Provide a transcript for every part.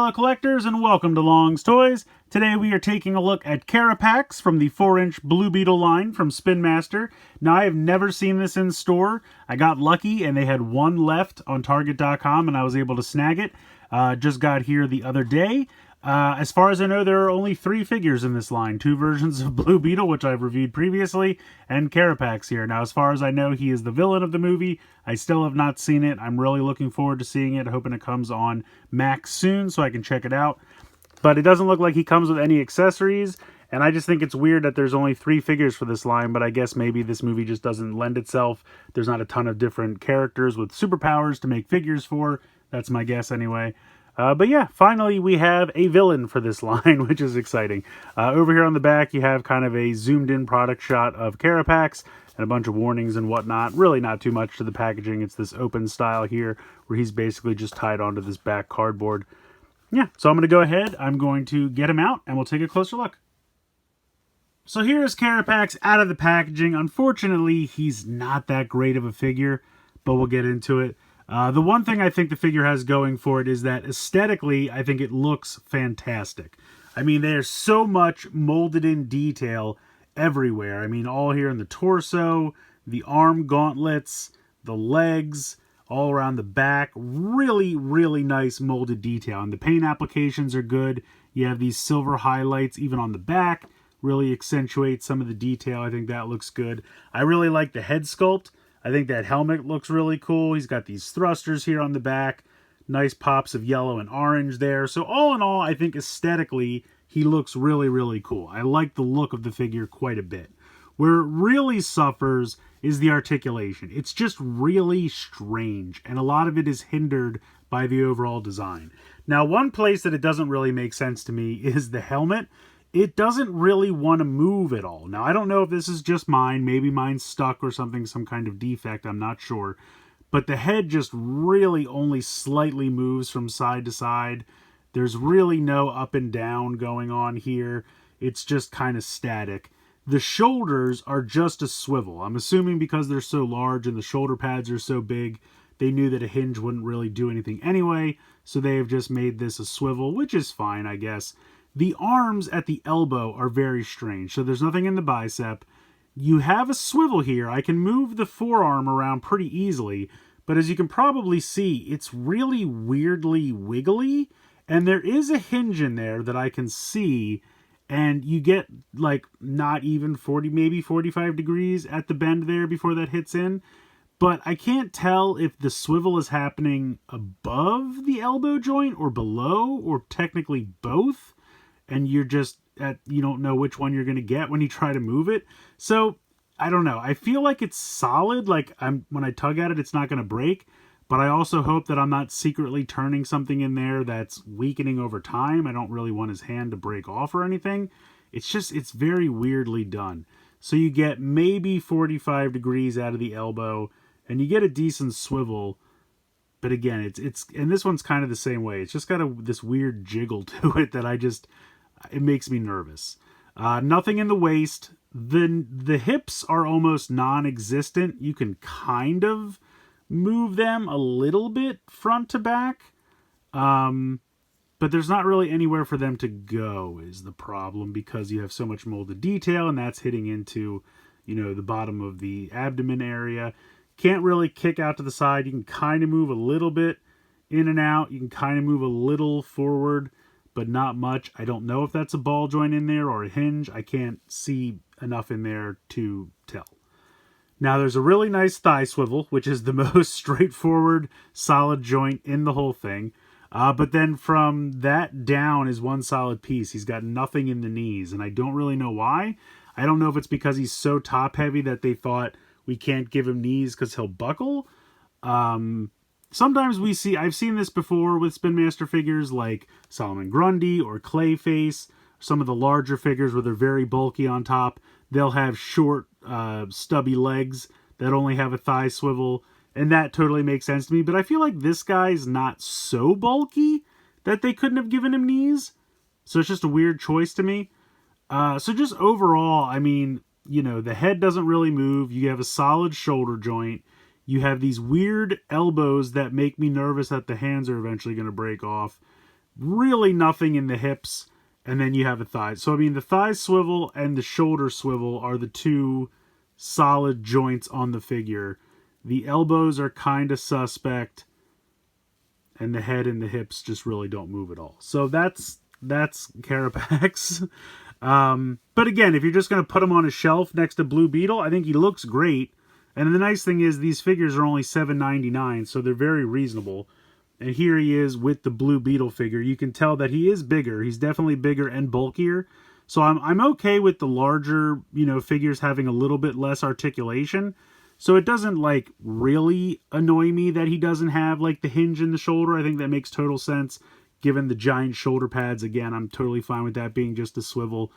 fellow collectors, and welcome to Long's Toys. Today we are taking a look at Carapax from the 4-inch Blue Beetle line from Spin Master. Now, I have never seen this in store. I got lucky and they had one left on Target.com and I was able to snag it. Just got here the other day. As far as I know, there are only 3 figures in this line. 2 versions of Blue Beetle, which I've reviewed previously, and Carapax here. Now, as far as I know, he is the villain of the movie. I still have not seen it. I'm really looking forward to seeing it, hoping it comes on Max soon so I can check it out. But it doesn't look like he comes with any accessories, and I just think it's weird that there's only 3 figures for this line, but I guess maybe this movie just doesn't lend itself. There's not a ton of different characters with superpowers to make figures for. That's my guess anyway. But yeah, finally we have a villain for this line, which is exciting. Over here on the back, you have kind of a zoomed-in product shot of Carapax and a bunch of warnings and whatnot. Really not too much to the packaging. It's this open style here where he's basically just tied onto this back cardboard. Yeah, so I'm going to go ahead. I'm going to get him out, and we'll take a closer look. So here is Carapax out of the packaging. Unfortunately, he's not that great of a figure, but we'll get into it. The one thing I think the figure has going for it is that aesthetically, I think it looks fantastic. I mean, there's so much molded in detail everywhere. I mean, all here in the torso, the arm gauntlets, the legs, all around the back. Really, really nice molded detail. And the paint applications are good. You have these silver highlights even on the back. Really accentuate some of the detail. I think that looks good. I really like the head sculpt. I think that helmet looks really cool. He's got these thrusters here on the back. Nice pops of yellow and orange there. So all in all, I think aesthetically, he looks really, really cool. I like the look of the figure quite a bit. Where it really suffers is the articulation. It's just really strange, and a lot of it is hindered by the overall design. Now, one place that it doesn't really make sense to me is the helmet. It doesn't really want to move at all. Now, I don't know if this is just mine. Maybe mine's stuck or something, some kind of defect. I'm not sure. But the head just really only slightly moves from side to side. There's really no up and down going on here. It's just kind of static. The shoulders are just a swivel. I'm assuming because they're so large and the shoulder pads are so big, they knew that a hinge wouldn't really do anything anyway. So they have just made this a swivel, which is fine, I guess. The arms at the elbow are very strange. So there's nothing in the bicep. You have a swivel here. I can move the forearm around pretty easily. But as you can probably see, it's really weirdly wiggly. And there is a hinge in there that I can see. And you get like not even 40, maybe 45 degrees at the bend there before that hits in. But I can't tell if the swivel is happening above the elbow joint or below, or technically both. And you're just you don't know which one you're going to get when you try to move it. So I don't know. I feel like it's solid. Like when I tug at it, it's not going to break. But I also hope that I'm not secretly turning something in there that's weakening over time. I don't really want his hand to break off or anything. It's very weirdly done. So you get maybe 45 degrees out of the elbow, and you get a decent swivel. But again, and this one's kind of the same way. It's just got this weird jiggle to it that it makes me nervous. Nothing in the waist. The hips are almost non-existent. You can kind of move them a little bit front to back. But there's not really anywhere for them to go is the problem, because you have so much molded detail, and that's hitting into, the bottom of the abdomen area. Can't really kick out to the side. You can kind of move a little bit in and out. You can kind of move a little forward, but not much. I don't know if that's a ball joint in there or a hinge. I can't see enough in there to tell. Now, there's a really nice thigh swivel, which is the most straightforward, solid joint in the whole thing. But then from that down is one solid piece. He's got nothing in the knees, and I don't really know why. I don't know if it's because he's so top-heavy that they thought we can't give him knees because he'll buckle. Sometimes I've seen this before with Spin Master figures like Solomon Grundy or Clayface. Some of the larger figures where they're very bulky on top, they'll have short, stubby legs that only have a thigh swivel. And that totally makes sense to me. But I feel like this guy's not so bulky that they couldn't have given him knees. So it's just a weird choice to me. So just overall, I mean, the head doesn't really move. You have a solid shoulder joint. You have these weird elbows that make me nervous that the hands are eventually going to break off. really nothing in the hips, and then you have a thigh. So, I mean, the thigh swivel and the shoulder swivel are the two solid joints on the figure. The elbows are kind of suspect, and the head and the hips just really don't move at all. So that's Carapax. But again, if you're just going to put him on a shelf next to Blue Beetle, I think he looks great. And the nice thing is these figures are only $7.99, so they're very reasonable. And here he is with the Blue Beetle figure. You can tell that he is bigger. He's definitely bigger and bulkier. So I'm okay with the larger, figures having a little bit less articulation. So it doesn't, like, really annoy me that he doesn't have, like, the hinge in the shoulder. I think that makes total sense, given the giant shoulder pads. Again, I'm totally fine with that being just a swivel.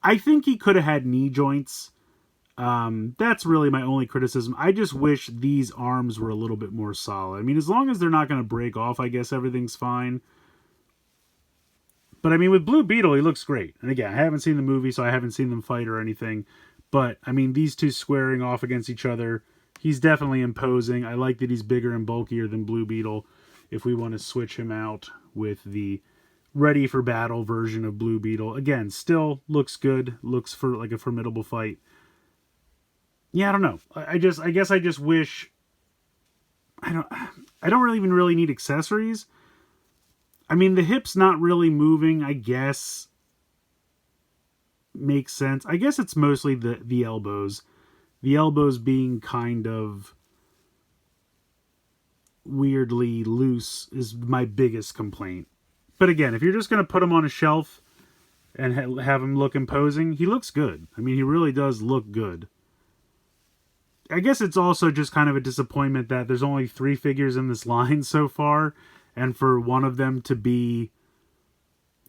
I think he could have had knee joints. That's really my only criticism. I just wish these arms were a little bit more solid. I mean, as long as they're not going to break off, I guess everything's fine. But, I mean, with Blue Beetle, he looks great. And again, I haven't seen the movie, so I haven't seen them fight or anything. But, I mean, these two squaring off against each other, he's definitely imposing. I like that he's bigger and bulkier than Blue Beetle. If we want to switch him out with the ready for battle version of Blue Beetle. Again, still looks good. Looks for like a formidable fight. Yeah, I don't know. I guess I just wish... I don't really even really need accessories. I mean, the hip's not really moving, I guess... makes sense. I guess it's mostly the elbows. The elbows being kind of weirdly loose is my biggest complaint. But again, if you're just going to put him on a shelf and have him look imposing, he looks good. I mean, he really does look good. I guess it's also just kind of a disappointment that there's only 3 figures in this line so far, and for one of them to be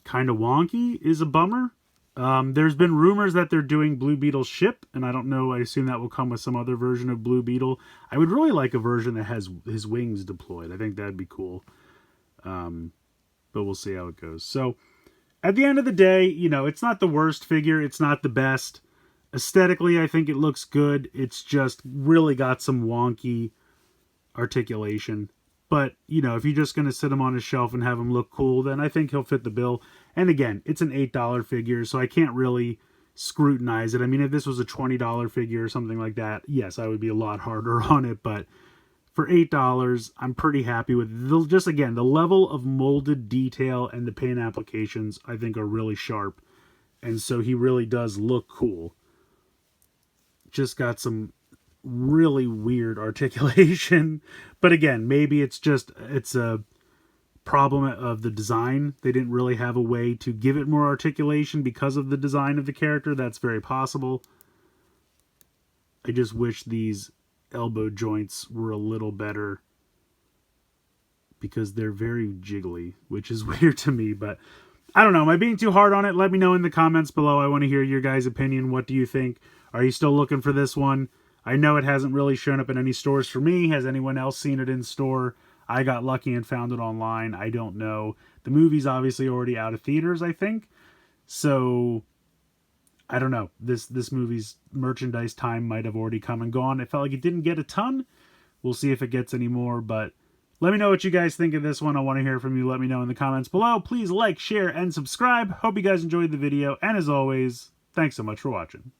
kind of wonky is a bummer. There's been rumors that they're doing Blue Beetle ship, and I don't know, I assume that will come with some other version of Blue Beetle. I would really like a version that has his wings deployed. I think that'd be cool. But we'll see how it goes. So, at the end of the day, it's not the worst figure. It's not the best. Aesthetically, I think it looks good. It's just really got some wonky articulation. But, if you're just going to sit him on a shelf and have him look cool, then I think he'll fit the bill. And again, it's an $8 figure, so I can't really scrutinize it. I mean, if this was a $20 figure or something like that, yes, I would be a lot harder on it. But for $8, I'm pretty happy with it. Just, again, the level of molded detail and the paint applications, I think, are really sharp. And so he really does look cool. Just got some really weird articulation. But again, maybe it's a problem of the design. They didn't really have a way to give it more articulation because of the design of the character. That's very possible. I just wish these elbow joints were a little better because they're very jiggly, which is weird to me. But I don't know. Am I being too hard on it? Let me know in the comments below. I want to hear your guys' opinion. What do you think? Are you still looking for this one? I know it hasn't really shown up in any stores for me. Has anyone else seen it in store? I got lucky and found it online. I don't know. The movie's obviously already out of theaters, I think. So, I don't know. This movie's merchandise time might have already come and gone. It felt like it didn't get a ton. We'll see if it gets any more, but let me know what you guys think of this one. I want to hear from you. Let me know in the comments below. Please like, share, and subscribe. Hope you guys enjoyed the video, and as always, thanks so much for watching.